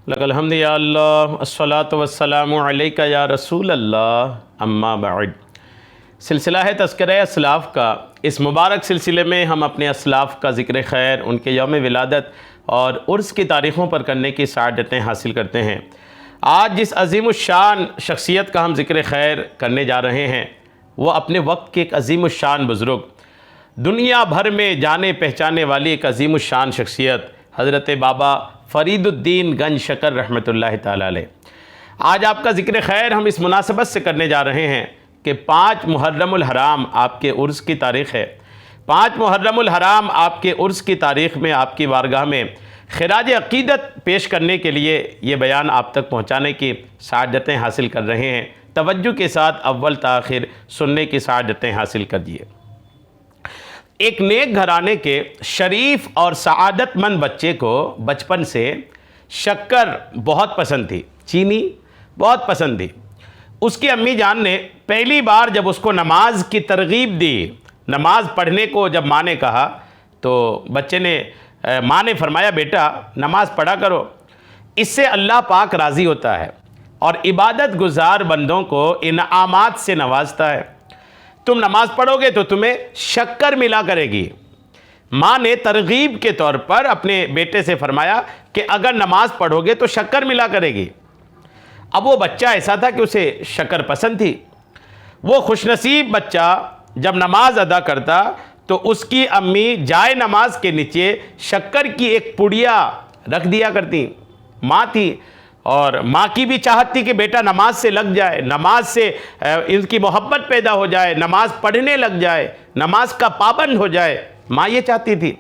لک الحمد یا اللہ الصلاۃ والسلام علیک یا رسول اللہ اما بعد۔ سلسلہ ہے تذکرہ اسلاف کا۔ اس مبارک سلسلے میں ہم اپنے اسلاف کا ذکر خیر، ان کے یوم ولادت اور عرس کی تاریخوں پر کرنے کی سعادتیں حاصل کرتے ہیں۔ آج جس عظیم الشان شخصیت کا ہم ذکر خیر کرنے جا رہے ہیں، وہ اپنے وقت کے ایک عظیم الشان بزرگ، دنیا بھر میں جانے پہچانے والی ایک عظیم الشان شخصیت حضرت بابا فرید الدین گنج شکر رحمۃ اللہ تعالیٰ علیہ۔ آج آپ کا ذکر خیر ہم اس مناسبت سے کرنے جا رہے ہیں کہ 5 محرم الحرام آپ کے عرس کی تاریخ ہے۔ 5 محرم الحرام آپ کے عرس کی تاریخ میں آپ کی بارگاہ میں خراج عقیدت پیش کرنے کے لیے یہ بیان آپ تک پہنچانے کی سعادتیں حاصل کر رہے ہیں۔ توجہ کے ساتھ اول تاخیر سننے کی سعادتیں حاصل کریے۔ ایک نیک گھرانے کے شریف اور سعادت مند بچے کو بچپن سے شکر بہت پسند تھی، چینی بہت پسند تھی۔ اس کی امی جان نے پہلی بار جب اس کو نماز کی ترغیب دی، نماز پڑھنے کو جب ماں نے کہا تو ماں نے فرمایا، بیٹا نماز پڑھا کرو، اس سے اللہ پاک راضی ہوتا ہے اور عبادت گزار بندوں کو انعامات سے نوازتا ہے۔ تم نماز پڑھو گے تو تمہیں شکر ملا کرے گی۔ ماں نے ترغیب کے طور پر اپنے بیٹے سے فرمایا کہ اگر نماز پڑھو گے تو شکر ملا کرے گی۔ اب وہ بچہ ایسا تھا کہ اسے شکر پسند تھی۔ وہ خوش نصیب بچہ جب نماز ادا کرتا تو اس کی امی جائے نماز کے نیچے شکر کی ایک پڑیا رکھ دیا کرتی۔ ماں تھی اور ماں کی بھی چاہت تھی کہ بیٹا نماز سے لگ جائے، نماز سے ان کی محبت پیدا ہو جائے، نماز پڑھنے لگ جائے، نماز کا پابند ہو جائے۔ ماں یہ چاہتی تھی،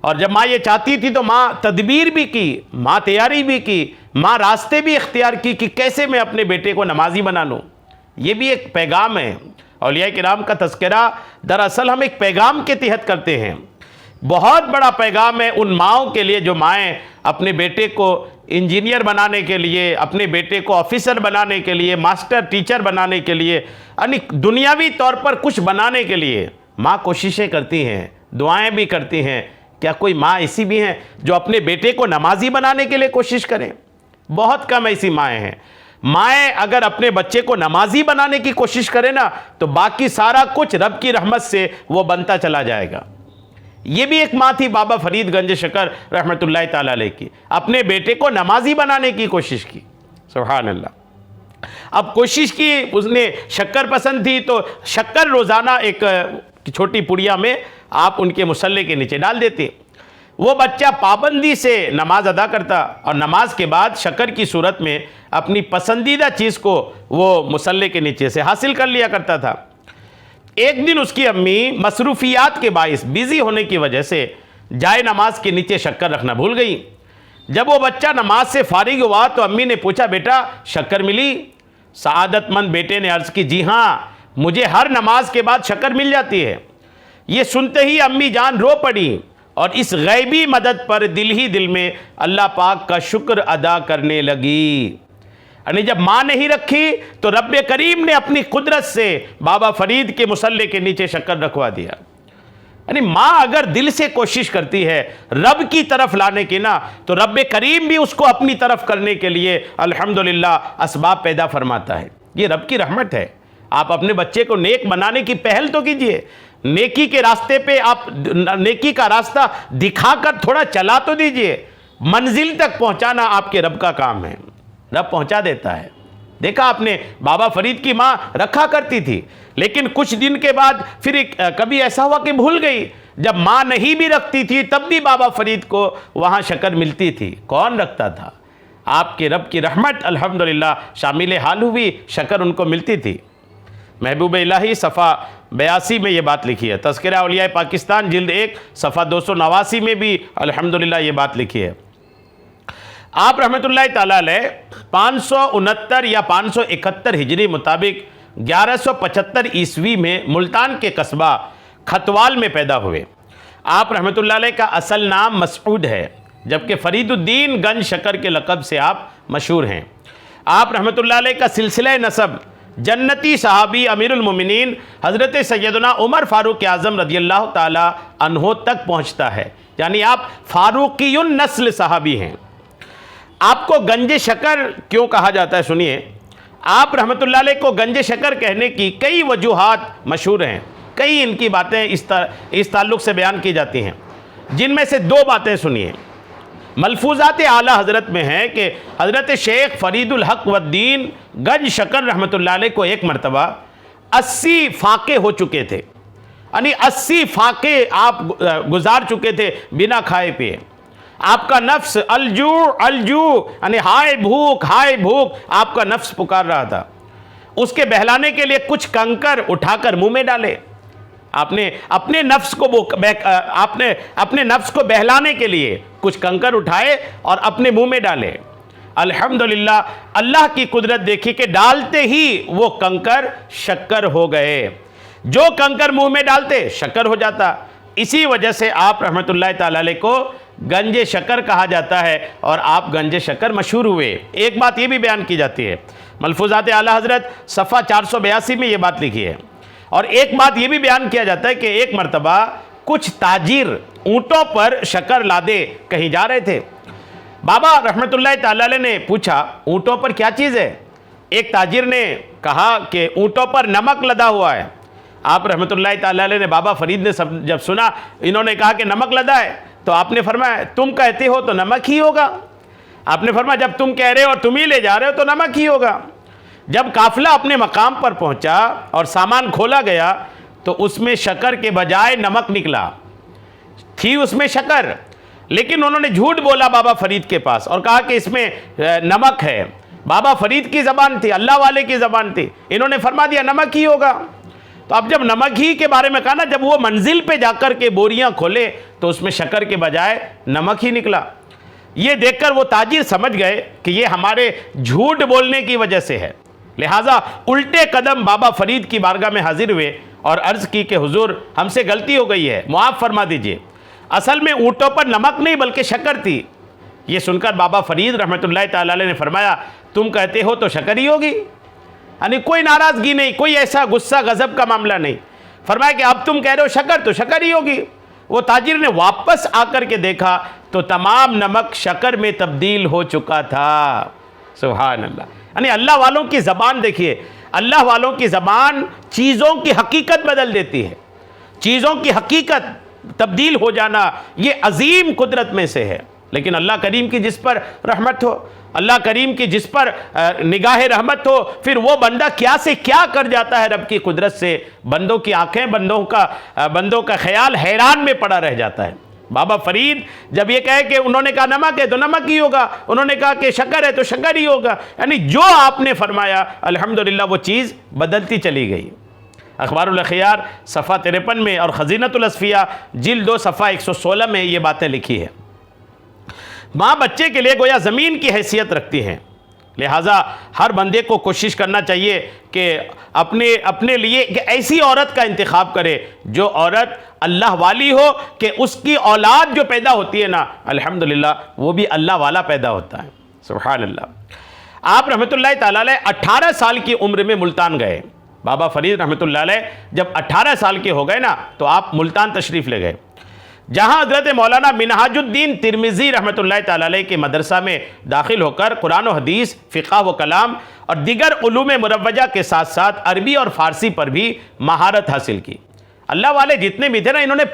اور جب ماں یہ چاہتی تھی تو ماں تدبیر بھی کی، ماں تیاری بھی کی، ماں راستے بھی اختیار کی کہ کیسے میں اپنے بیٹے کو نمازی بنا لوں۔ یہ بھی ایک پیغام ہے۔ اولیاء کرام کا تذکرہ دراصل ہم ایک پیغام کے تحت کرتے ہیں۔ بہت بڑا پیغام ہے ان ماؤں کے لیے جو مائیں اپنے بیٹے کو انجینئر بنانے کے لیے، اپنے بیٹے کو آفیسر بنانے کے لیے، ماسٹر ٹیچر بنانے کے لیے، یعنی دنیاوی طور پر کچھ بنانے کے لیے ماں کوششیں کرتی ہیں، دعائیں بھی کرتی ہیں۔ کیا کوئی ماں ایسی بھی ہیں جو اپنے بیٹے کو نمازی بنانے کے لیے کوشش کریں؟ بہت کم ایسی مائیں ہیں۔ مائیں اگر اپنے بچے کو نمازی بنانے کی کوشش کریں نا تو باقی سارا کچھ رب کی رحمت سے وہ بنتا چلا جائے گا۔ یہ بھی ایک ماں تھی بابا فرید گنج شکر رحمۃ اللہ تعالیٰ علیہ کی، اپنے بیٹے کو نمازی بنانے کی کوشش کی۔ سبحان اللہ۔ اب کوشش کی، اس نے شکر پسند تھی تو شکر روزانہ ایک چھوٹی پڑیا میں آپ ان کے مصلے کے نیچے ڈال دیتے۔ وہ بچہ پابندی سے نماز ادا کرتا اور نماز کے بعد شکر کی صورت میں اپنی پسندیدہ چیز کو وہ مصلے کے نیچے سے حاصل کر لیا کرتا تھا۔ ایک دن اس کی امی مصروفیات کے باعث بیزی ہونے کی وجہ سے جائے نماز کے نیچے شکر رکھنا بھول گئی۔ جب وہ بچہ نماز سے فارغ ہوا تو امی نے پوچھا، بیٹا شکر ملی؟ سعادت مند بیٹے نے عرض کی، جی ہاں، مجھے ہر نماز کے بعد شکر مل جاتی ہے۔ یہ سنتے ہی امی جان رو پڑی اور اس غیبی مدد پر دل ہی دل میں اللہ پاک کا شکر ادا کرنے لگی۔ یعنی جب ماں نہیں رکھی تو رب کریم نے اپنی قدرت سے بابا فرید کے مصلے کے نیچے شکر رکھوا دیا۔ یعنی ماں اگر دل سے کوشش کرتی ہے رب کی طرف لانے کی نا تو رب کریم بھی اس کو اپنی طرف کرنے کے لیے الحمدللہ اسباب پیدا فرماتا ہے۔ یہ رب کی رحمت ہے۔ آپ اپنے بچے کو نیک بنانے کی پہل تو کیجئے، نیکی کے راستے پہ آپ نیکی کا راستہ دکھا کر تھوڑا چلا تو دیجئے۔ منزل تک پہنچانا آپ کے رب کا کام ہے، رب پہنچا دیتا ہے۔ دیکھا آپ نے بابا فرید کی ماں رکھا کرتی تھی، لیکن کچھ دن کے بعد پھر کبھی ایسا ہوا کہ بھول گئی۔ جب ماں نہیں بھی رکھتی تھی تب بھی بابا فرید کو وہاں شکر ملتی تھی۔ کون رکھتا تھا؟ آپ کے رب کی رحمت الحمدللہ شامل حال ہوئی، شکر ان کو ملتی تھی۔ محبوب الہی صفحہ 82 میں یہ بات لکھی ہے۔ تذکرہ اولیاء پاکستان جلد 1 صفحہ 289 میں بھی الحمدللہ یہ بات لکھی ہے۔ آپ رحمۃ اللہ تعالیٰ علیہ 569 یا 571 ہجری مطابق 1175 عیسوی میں ملتان کے قصبہ کھتوال میں پیدا ہوئے۔ آپ رحمۃ اللہ علیہ کا اصل نام مسعود ہے، جبکہ فرید الدین گنج شکر کے لقب سے آپ مشہور ہیں۔ آپ رحمۃ اللہ علیہ کا سلسلہ نسب جنتی صحابی امیر المومنین حضرت سیدنا عمر فاروق اعظم رضی اللہ تعالی عنہ تک پہنچتا ہے، یعنی آپ فاروقی النسل صحابی ہیں۔ آپ کو گنج شکر کیوں کہا جاتا ہے سنیے. آپ رحمۃ اللہ علیہ کو گنج شکر کہنے کی کئی وجوہات مشہور ہیں، کئی ان کی باتیں اس تعلق سے بیان کی جاتی ہیں، جن میں سے دو باتیں سنیے. ملفوظات اعلیٰ حضرت میں ہیں کہ حضرت شیخ فرید الحق والدین گنج شکر رحمۃ اللہ علیہ کو ایک مرتبہ 80 فاقے ہو چکے تھے، یعنی 80 فاقے آپ گزار چکے تھے بنا کھائے پیے. آپ کا نفس الجوع الجوع یعنی ہائے بھوک آپ کا نفس پکار رہا تھا. اس کے بہلانے کے لیے کچھ کنکر اٹھا کر منہ میں ڈالے. آپ نے اپنے نفس کو بہلانے کے لیے کچھ کنکر اٹھائے اور اپنے منہ میں ڈالے. الحمدللہ اللہ کی قدرت دیکھی کہ ڈالتے ہی وہ کنکر شکر ہو گئے. جو کنکر منہ میں ڈالتے شکر ہو جاتا. اسی وجہ سے آپ رحمۃ اللہ تعالی علیہ کو گنج شکر کہا جاتا ہے اور آپ گنج شکر مشہور ہوئے. ایک بات یہ بھی بیان کی جاتی ہے، ملفوظات اعلیٰ حضرت صفحہ 482 میں یہ بات لکھی ہے. اور ایک بات یہ بھی بیان کیا جاتا ہے کہ ایک مرتبہ کچھ تاجر اونٹوں پر شکر لادے کہیں جا رہے تھے. بابا رحمۃ اللہ تعالی علیہ نے پوچھا اونٹوں پر کیا چیز ہے؟ ایک تاجر نے کہا کہ اونٹوں پر نمک لدا ہوا ہے. آپ رحمۃ اللہ تعالی علیہ نے بابا فرید نے جب سنا انہوں نے کہا کہ نمک لدا ہے، تو آپ نے فرمایا تم کہتے ہو تو نمک ہی ہوگا. آپ نے فرمایا جب تم کہہ رہے ہو اور تم ہی لے جا رہے ہو تو نمک ہی ہوگا. جب قافلہ اپنے مقام پر پہنچا اور سامان کھولا گیا تو اس میں شکر کے بجائے نمک نکلا. تھی اس میں شکر، لیکن انہوں نے جھوٹ بولا بابا فرید کے پاس اور کہا کہ اس میں نمک ہے. بابا فرید کی زبان تھی، اللہ والے کی زبان تھی، انہوں نے فرما دیا نمک ہی ہوگا. تو اب جب نمک ہی کے بارے میں کہا نا، جب وہ منزل پہ جا کر کے بوریاں کھولے تو اس میں شکر کے بجائے نمک ہی نکلا. یہ دیکھ کر وہ تاجر سمجھ گئے کہ یہ ہمارے جھوٹ بولنے کی وجہ سے ہے. لہٰذا الٹے قدم بابا فرید کی بارگاہ میں حاضر ہوئے اور عرض کی کہ حضور ہم سے غلطی ہو گئی ہے، معاف فرما دیجئے. اصل میں اونٹوں پر نمک نہیں بلکہ شکر تھی. یہ سن کر بابا فرید رحمۃ اللہ تعالی علیہ نے فرمایا تم کہتے ہو تو شکر ہی ہوگی. یعنی کوئی ناراضگی نہیں، کوئی ایسا غصہ غضب کا معاملہ نہیں. فرمایا کہ اب تم کہہ رہے ہو شکر تو شکر ہی ہوگی. وہ تاجر نے واپس آ کر کے دیکھا تو تمام نمک شکر میں تبدیل ہو چکا تھا. سبحان اللہ. یعنی اللہ والوں کی زبان دیکھیے، اللہ والوں کی زبان چیزوں کی حقیقت بدل دیتی ہے. چیزوں کی حقیقت تبدیل ہو جانا یہ عظیم قدرت میں سے ہے. لیکن اللہ کریم کی جس پر رحمت ہو، اللہ کریم کی جس پر نگاہ رحمت ہو، پھر وہ بندہ کیا سے کیا کر جاتا ہے رب کی قدرت سے. بندوں کی آنکھیں، بندوں کا خیال حیران میں پڑا رہ جاتا ہے. بابا فرید جب یہ کہے کہ انہوں نے کہا نمک ہے تو نمک ہی ہوگا، انہوں نے کہا کہ شکر ہے تو شکر ہی ہوگا، یعنی جو آپ نے فرمایا الحمدللہ وہ چیز بدلتی چلی گئی. اخبار الاخیار صفحہ 53 میں اور خزینۃ الاصفیاء جلد 2 صفحہ 116 میں یہ باتیں لکھی ہے. ماں بچے کے لیے گویا زمین کی حیثیت رکھتی ہیں. لہٰذا ہر بندے کو کوشش کرنا چاہیے کہ اپنے لیے ایک ایسی عورت کا انتخاب کرے جو عورت اللہ والی ہو، کہ اس کی اولاد جو پیدا ہوتی ہے نا الحمدللہ وہ بھی اللہ والا پیدا ہوتا ہے. سبحان اللہ. آپ رحمۃ اللہ تعالی علیہ 18 سال کی عمر میں ملتان گئے. بابا فرید رحمۃ اللہ علیہ جب 18 سال کے ہو گئے نا تو آپ ملتان تشریف لے گئے، جہاں حضرت مولانا منہاج الدین ترمذی رحمۃ اللہ تعالی علیہ کے مدرسہ میں داخل ہو کر قرآن و حدیث، فقہ و کلام اور دیگر علوم مروجہ کے ساتھ ساتھ عربی اور فارسی پر بھی مہارت حاصل کی. اللہ والے جتنے بھی تھے نا انہوں نے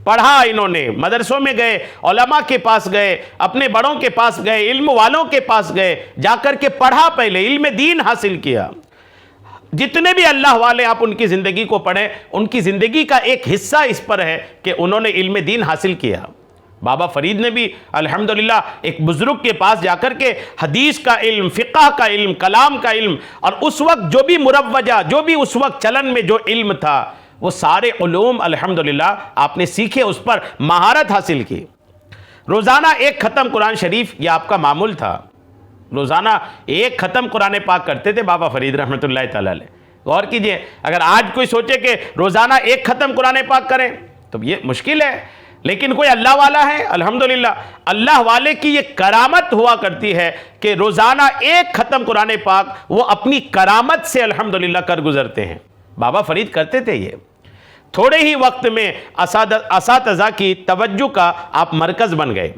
پڑھا انہوں نے مدرسوں میں گئے، علماء کے پاس گئے، اپنے بڑوں کے پاس گئے، علم والوں کے پاس گئے، جا کر کے پڑھا، پہلے علم دین حاصل کیا. جتنے بھی اللہ والے آپ ان کی زندگی کو پڑھیں، ان کی زندگی کا ایک حصہ اس پر ہے کہ انہوں نے علم دین حاصل کیا. بابا فرید نے بھی الحمدللہ ایک بزرگ کے پاس جا کر کے حدیث کا علم، فقہ کا علم، کلام کا علم اور اس وقت جو بھی مروجہ، جو بھی اس وقت چلن میں جو علم تھا وہ سارے علوم الحمدللہ آپ نے سیکھے، اس پر مہارت حاصل کی. روزانہ ایک ختم قرآن شریف یہ آپ کا معمول تھا. روزانہ ایک ختم قرآن پاک کرتے تھے بابا فرید رحمۃ اللہ تعالی علیہ. غور کیجئے، اگر آج کوئی سوچے کہ روزانہ ایک ختم قرآن پاک کریں تو یہ مشکل ہے، لیکن کوئی اللہ والا ہے الحمدللہ، اللہ والے کی یہ کرامت ہوا کرتی ہے کہ روزانہ ایک ختم قرآن پاک وہ اپنی کرامت سے الحمدللہ کر گزرتے ہیں. بابا فرید کرتے تھے یہ. تھوڑے ہی وقت میں اساتذہ کی توجہ کا آپ مرکز بن گئے.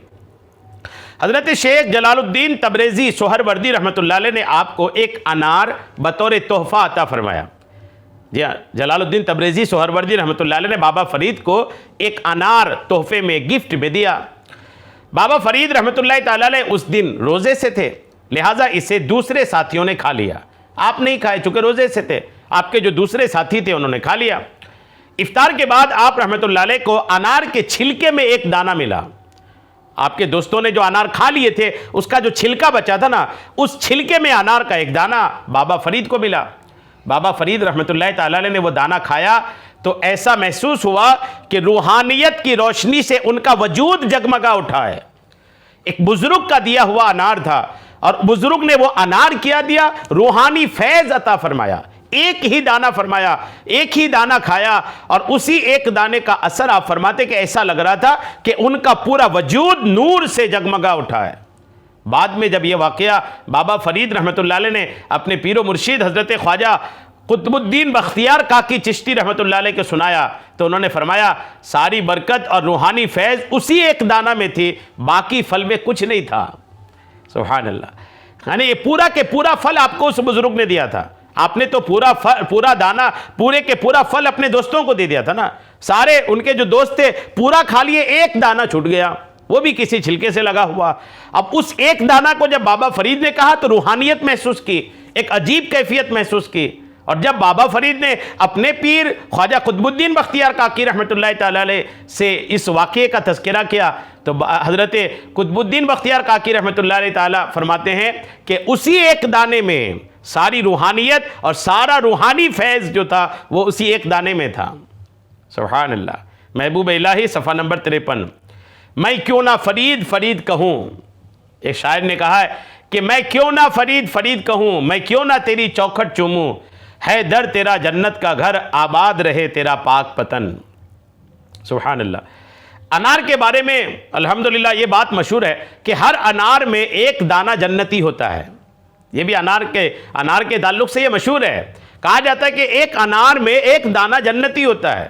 حضرت شیخ جلال الدین تبریزی سہروردی رحمۃ اللہ علیہ نے آپ کو ایک انار بطور تحفہ عطا فرمایا. جی ہاں، جلال الدین تبریزی سہروردی رحمۃ اللہ علیہ نے بابا فرید کو ایک انار تحفے میں گفٹ میں دیا. بابا فرید رحمۃ اللہ تعالیٰ علیہ اس دن روزے سے تھے، لہٰذا اسے دوسرے ساتھیوں نے کھا لیا. آپ نہیں کھائے چونکہ روزے سے تھے، آپ کے جو دوسرے ساتھی تھے انہوں نے کھا لیا. افطار کے بعد آپ رحمۃ اللہ علیہ کو انار کے چھلکے میں ایک دانہ ملا. آپ کے دوستوں نے جو انار کھا لیے تھے اس کا جو چھلکا بچا تھا نا، اس چھلکے میں انار کا ایک دانہ بابا فرید کو ملا. بابا فرید رحمۃ اللہ تعالیٰ علیہ نے وہ دانہ کھایا تو ایسا محسوس ہوا کہ روحانیت کی روشنی سے ان کا وجود جگمگا اٹھا ہے. ایک بزرگ کا دیا ہوا انار تھا اور بزرگ نے وہ انار کیا دیا، روحانی فیض عطا فرمایا. ایک ہی دانہ فرمایا، ایک ہی دانہ کھایا اور اسی ایک دانے کا اثر آپ فرماتے کہ ایسا لگ رہا تھا کہ ان کا پورا وجود نور سے جگمگا اٹھا ہے. بعد میں جب یہ واقعہ بابا فرید رحمۃ اللہ علیہ نے اپنے پیر و مرشید حضرت خواجہ قطب الدین بختیار کاکی چشتی رحمۃ اللہ علیہ کو سنایا تو انہوں نے فرمایا ساری برکت اور روحانی فیض اسی ایک دانہ میں تھی، باقی پھل میں کچھ نہیں تھا. سبحان اللہ. یعنی یہ پورا کے پورا پھل آپ کو اس بزرگ نے دیا تھا. آپ نے تو پورا دانہ پورے کے پورا پھل اپنے دوستوں کو دے دیا تھا نا. سارے ان کے جو دوست تھے پورا کھا لیے، ایک دانہ چھوٹ گیا، وہ بھی کسی چھلکے سے لگا ہوا. اب اس ایک دانہ کو جب بابا فرید نے کہا تو روحانیت محسوس کی، ایک عجیب کیفیت محسوس کی. اور جب بابا فرید نے اپنے پیر خواجہ قطب الدین بختیار کاکی رحمۃ اللہ تعالیٰ علیہ سے اس واقعے کا تذکرہ کیا تو حضرت قطب الدین بختیار کاکی رحمۃ اللہ علیہ تعالیٰ فرماتے ہیں کہ اسی ایک دانے میں ساری روحانیت اور سارا روحانی فیض جو تھا وہ اسی ایک دانے میں تھا. سبحان اللہ. محبوب الہی صفحہ نمبر 53. میں کیوں نہ فرید فرید کہوں. ایک شاعر نے کہا ہے کہ میں کیوں نہ فرید فرید کہوں، میں کیوں نہ تیری چوکھٹ چوموں، ہے در تیرا جنت کا گھر، آباد رہے تیرا پاک پتن. سبحان اللہ. انار کے بارے میں الحمدللہ یہ بات مشہور ہے کہ ہر انار میں ایک دانہ جنتی ہوتا ہے. یہ بھی انار کے تعلق سے یہ مشہور ہے. کہا جاتا ہے کہ ایک انار میں ایک دانہ جنتی ہوتا ہے.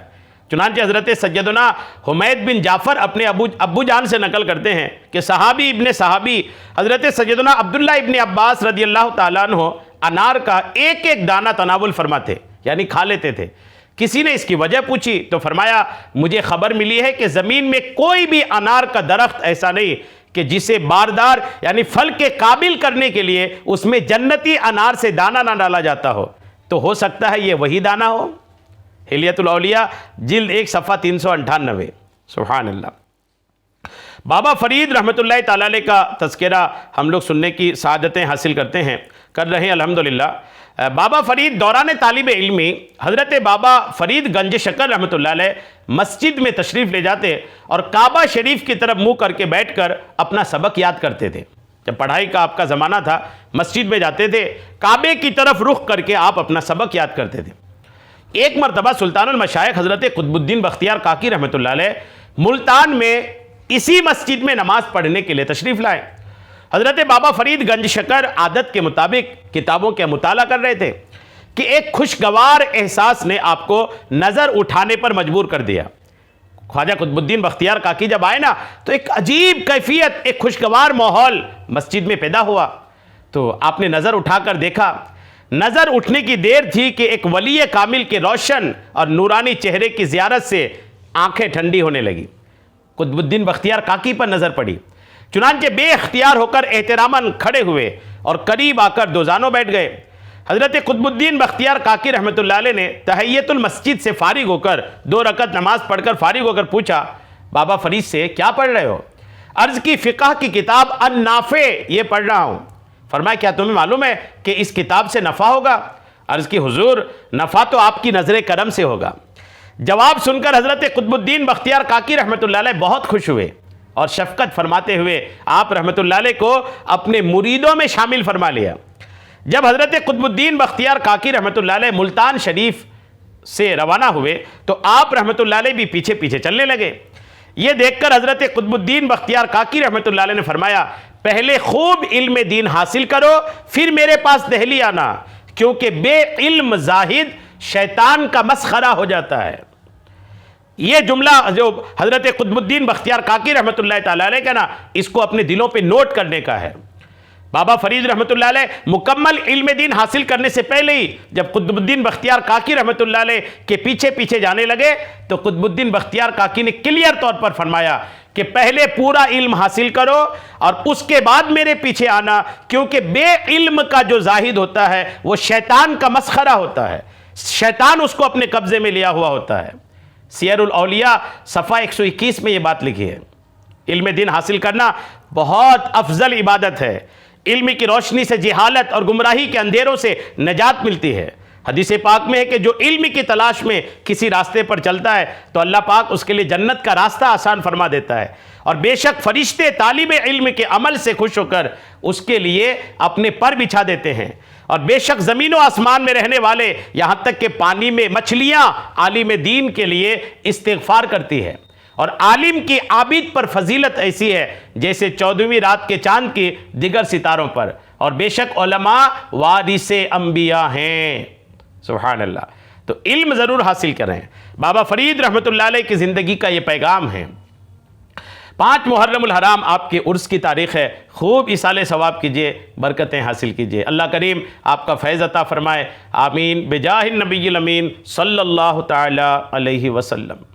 چنانچہ حضرت سیدنا حمید بن جعفر اپنے ابو جان سے نقل کرتے ہیں کہ صحابی ابن صحابی حضرت سیدنا عبداللہ ابن عباس رضی اللہ تعالیٰ عنہ انار کا ایک ایک دانہ تناول فرماتے، یعنی کھا لیتے تھے. کسی نے اس کی وجہ پوچھی تو فرمایا مجھے خبر ملی ہے کہ زمین میں کوئی بھی انار کا درخت ایسا نہیں کہ جسے باردار یعنی پھل کے قابل کرنے کے لیے اس میں جنتی انار سے دانہ نہ ڈالا جاتا ہو. تو ہو سکتا ہے یہ وہی دانہ ہو. حلیت الاولیاء جلد 1 صفحہ 398. سبحان اللہ. بابا فرید رحمۃ اللہ تعالیٰ علیہ کا تذکرہ ہم لوگ سننے کی سعادتیں حاصل کر رہے ہیں الحمدللہ. بابا فرید دوران طالب علمی حضرت بابا فرید گنج شکر رحمۃ اللہ علیہ مسجد میں تشریف لے جاتے اور کعبہ شریف کی طرف منہ کر کے بیٹھ کر اپنا سبق یاد کرتے تھے. جب پڑھائی کا آپ کا زمانہ تھا مسجد میں جاتے تھے، کعبے کی طرف رخ کر کے آپ اپنا سبق یاد کرتے تھے. ایک مرتبہ سلطان المشائخ حضرت قطب الدین بختیار کاکی رحمۃ اللہ علیہ ملتان میں اسی مسجد میں نماز پڑھنے کے لیے تشریف لائے. حضرت بابا فرید گنج شکر عادت کے مطابق کتابوں کے مطالعہ کر رہے تھے کہ ایک خوشگوار احساس نے آپ کو نظر اٹھانے پر مجبور کر دیا. خواجہ قطب الدین بختیار کاکی جب آئے نا تو ایک عجیب کیفیت، ایک خوشگوار ماحول مسجد میں پیدا ہوا. تو آپ نے نظر اٹھا کر دیکھا، نظر اٹھنے کی دیر تھی کہ ایک ولی کامل کے روشن اور نورانی چہرے کی زیارت سے آنکھیں ٹھنڈی ہونے لگی. قطب الدین بختیار کاکی پر نظر پڑی، چنانچہ بے اختیار ہو کر احتراماً کھڑے ہوئے اور قریب آ کر دوزانوں بیٹھ گئے. حضرت قطب الدین بختیار کاکی رحمۃ اللہ علیہ نے تحیت المسجد سے فارغ ہو کر 2 رکعت نماز پڑھ کر فارغ ہو کر پوچھا بابا فرید سے کیا پڑھ رہے ہو؟ عرض کی فقہ کی کتاب النافع یہ پڑھ رہا ہوں. فرمایا کیا تمہیں معلوم ہے کہ اس کتاب سے نفع ہوگا؟ عرض کی حضور نفع تو آپ کی نظر کرم سے ہوگا. جواب سن کر حضرت قطب الدین بختیار کاکی رحمۃ اللہ علیہ بہت خوش ہوئے اور شفقت فرماتے ہوئے آپ رحمۃ اللہ علیہ کو اپنے مریدوں میں شامل فرما لیا. جب حضرت قطب الدین بختیار کاکی رحمۃ اللہ علیہ ملتان شریف سے روانہ ہوئے تو آپ رحمۃ اللہ علیہ بھی پیچھے پیچھے چلنے لگے. یہ دیکھ کر حضرت قطب الدین بختیار کاکی رحمۃ اللہ علیہ نے فرمایا پہلے خوب علم دین حاصل کرو پھر میرے پاس دہلی آنا، کیونکہ بے علم زاہد شیطان کا مسخرہ ہو جاتا ہے. یہ جملہ جو حضرت قطب الدین بختیار کاکی رحمۃ اللہ تعالیٰ علیہ کا نا، اس کو اپنے دلوں پہ نوٹ کرنے کا ہے۔ بابا فرید رحمۃ اللہ علیہ مکمل علم دین حاصل کرنے سے پہلے ہی جب قطب الدین بختیار کاکی رحمۃ اللہ علیہ کے پیچھے پیچھے جانے لگے تو قطب الدین بختیار کاکی نے کلیئر طور پر فرمایا کہ پہلے پورا علم حاصل کرو اور اس کے بعد میرے پیچھے آنا، کیونکہ بے علم کا جو زاہد ہوتا ہے وہ شیطان کا مسخرہ ہوتا ہے، شیطان اس کو اپنے قبضے میں لیا ہوا ہوتا ہے۔ سیر الاولیاء صفحہ 121 میں یہ بات لکھی ہے۔ علم دین حاصل کرنا بہت افضل عبادت ہے۔ علم کی روشنی سے جہالت اور گمراہی کے اندھیروں سے نجات ملتی ہے۔ حدیث پاک میں ہے کہ جو علم کی تلاش میں کسی راستے پر چلتا ہے تو اللہ پاک اس کے لیے جنت کا راستہ آسان فرما دیتا ہے، اور بے شک فرشتے طالب علم کے عمل سے خوش ہو کر اس کے لیے اپنے پر بچھا دیتے ہیں، اور بے شک زمین و آسمان میں رہنے والے یہاں تک کہ پانی میں مچھلیاں عالم دین کے لیے استغفار کرتی ہے، اور عالم کی عابد پر فضیلت ایسی ہے جیسے 14ویں رات کے چاند کی دیگر ستاروں پر، اور بے شک علماء وارث انبیاء ہیں۔ سبحان اللہ۔ تو علم ضرور حاصل کریں۔ بابا فرید رحمۃ اللہ علیہ کی زندگی کا یہ پیغام ہے۔ 5 محرم الحرام آپ کے عرس کی تاریخ ہے، خوب ایصال ثواب کیجئے، برکتیں حاصل کیجئے، اللہ کریم آپ کا فیض عطا فرمائے، آمین بجاہ النبی الامین صلی اللہ تعالی علیہ وسلم۔